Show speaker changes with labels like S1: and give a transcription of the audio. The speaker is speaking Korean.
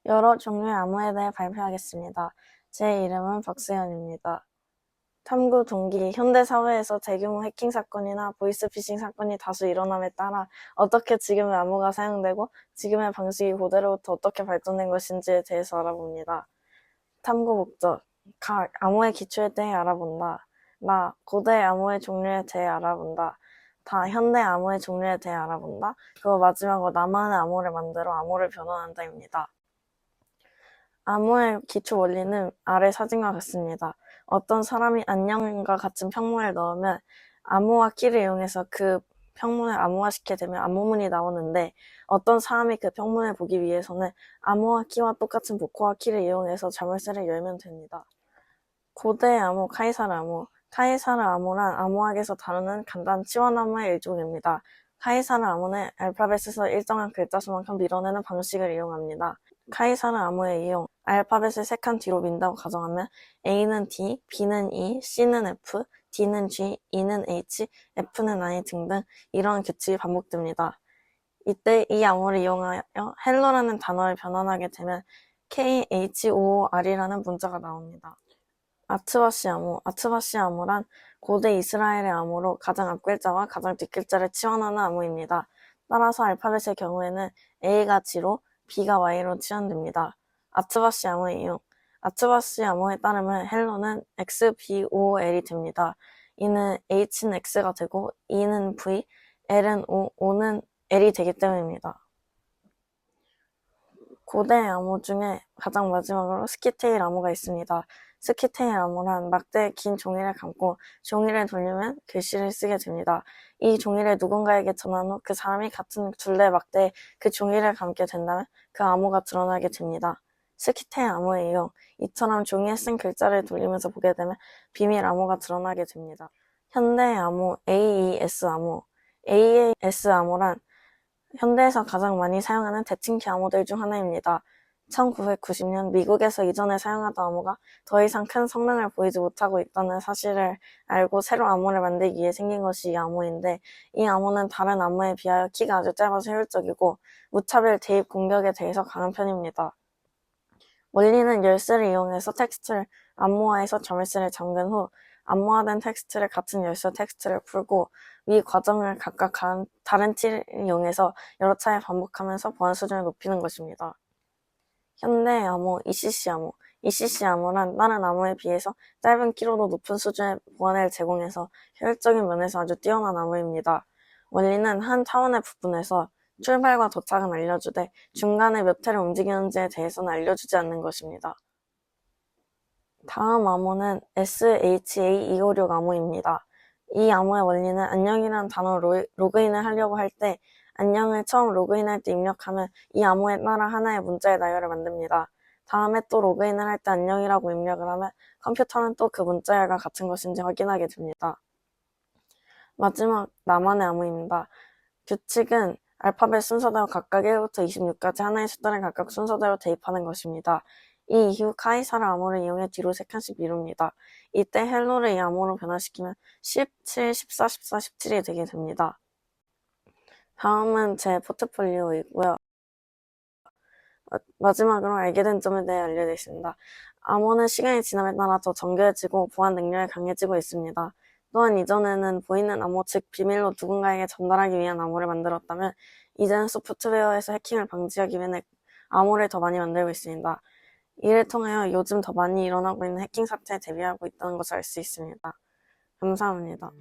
S1: 여러 종류의 암호에 대해 발표하겠습니다. 제 이름은 박수현입니다. 탐구 동기, 현대 사회에서 대규모 해킹 사건이나 보이스피싱 사건이 다수 일어남에 따라 어떻게 지금의 암호가 사용되고 지금의 방식이 고대로부터 어떻게 발전된 것인지에 대해서 알아봅니다. 탐구 목적, 각 암호의 기초에 대해 알아본다. 나, 고대 암호의 종류에 대해 알아본다. 다, 현대 암호의 종류에 대해 알아본다. 그리고 마지막으로 나만의 암호를 만들어 암호를 변환한다입니다. 암호의 기초 원리는 아래 사진과 같습니다. 어떤 사람이 안녕과 같은 평문을 넣으면 암호화 키를 이용해서 그 평문을 암호화시키게 되면 암호문이 나오는데, 어떤 사람이 그 평문을 보기 위해서는 암호화 키와 똑같은 복호화 키를 이용해서 자물쇠를 열면 됩니다. 고대 암호, 카이사르 암호. 카이사르 암호란 암호학에서 다루는 간단 치환 암호의 일종입니다. 카이사르 암호는 알파벳에서 일정한 글자 수만큼 밀어내는 방식을 이용합니다. 카이사르 암호의 이용, 알파벳을 3칸 뒤로 민다고 가정하면 A는 D, B는 E, C는 F, D는 G, E는 H, F는 I 등등 이런 규칙이 반복됩니다. 이때 이 암호를 이용하여 헬로라는 단어를 변환하게 되면 KHOOR이라는 문자가 나옵니다. 아트바시 암호, 아트바시 암호란 고대 이스라엘의 암호로 가장 앞글자와 가장 뒷글자를 치환하는 암호입니다. 따라서 알파벳의 경우에는 A가 G로 B가 Y로 치환됩니다. 아트바시 암호의 이용, 아트바시 암호에 따르면 헬로는 XBOL이 됩니다. 이는 H는 X가 되고 E는 V, L은 O, O는 L이 되기 때문입니다. 고대 암호 중에 가장 마지막으로 스키테일 암호가 있습니다. 스키테일 암호란 막대에 긴 종이를 감고 종이를 돌리면 글씨를 쓰게 됩니다. 이 종이를 누군가에게 전한 후 그 사람이 같은 둘레 막대에 그 종이를 감게 된다면 그 암호가 드러나게 됩니다. 스키테일 암호의 이용, 이처럼 종이에 쓴 글자를 돌리면서 보게 되면 비밀 암호가 드러나게 됩니다. 현대 암호, AES 암호. AES 암호란 현대에서 가장 많이 사용하는 대칭키 암호들 중 하나입니다. 1990년 미국에서 이전에 사용하던 암호가 더 이상 큰 성능을 보이지 못하고 있다는 사실을 알고 새로 암호를 만들기 위해 생긴 것이 이 암호인데, 이 암호는 다른 암호에 비하여 키가 아주 짧아서 효율적이고 무차별 대입 공격에 대해서 강한 편입니다. 원리는 열쇠를 이용해서 텍스트를 암호화해서 자물쇠를 잠근 후 암호화된 텍스트를 같은 열쇠 텍스트를 풀고 위 과정을 각각 다른 키를 이용해서 여러 차례 반복하면서 보안 수준을 높이는 것입니다. 현대 암호, ECC 암호. ECC 암호란 다른 암호에 비해서 짧은 키로도 높은 수준의 보안을 제공해서 효율적인 면에서 아주 뛰어난 암호입니다. 원리는 한 차원의 부분에서 출발과 도착은 알려주되 중간에 몇 회를 움직이는지에 대해서는 알려주지 않는 것입니다. 다음 암호는 SHA256 암호입니다. 이 암호의 원리는 안녕이라는 단어로 로그인을 하려고 할 때 안녕을 처음 로그인할 때 입력하면 이 암호에 따라 하나의 문자의 나열을 만듭니다. 다음에 또 로그인을 할 때 안녕이라고 입력을 하면 컴퓨터는 또 그 문자열과 같은 것인지 확인하게 됩니다. 마지막 나만의 암호입니다. 규칙은 알파벳 순서대로 각각 1부터 26까지 하나의 숫자를 각각 순서대로 대입하는 것입니다. 이 이후 카이사르 암호를 이용해 뒤로 3칸씩 미룹니다. 이때 헬로를 이 암호로 변화시키면 17, 14, 14, 17이 되게 됩니다. 다음은 제 포트폴리오이고요. 마지막으로 알게 된 점에 대해 알려드리겠습니다. 암호는 시간이 지남에 따라 더 정교해지고 보안 능력이 강해지고 있습니다. 또한 이전에는 보이는 암호, 즉 비밀로 누군가에게 전달하기 위한 암호를 만들었다면 이제는 소프트웨어에서 해킹을 방지하기 위해 암호를 더 많이 만들고 있습니다. 이를 통하여 요즘 더 많이 일어나고 있는 해킹 사태에 대비하고 있다는 것을 알 수 있습니다. 감사합니다.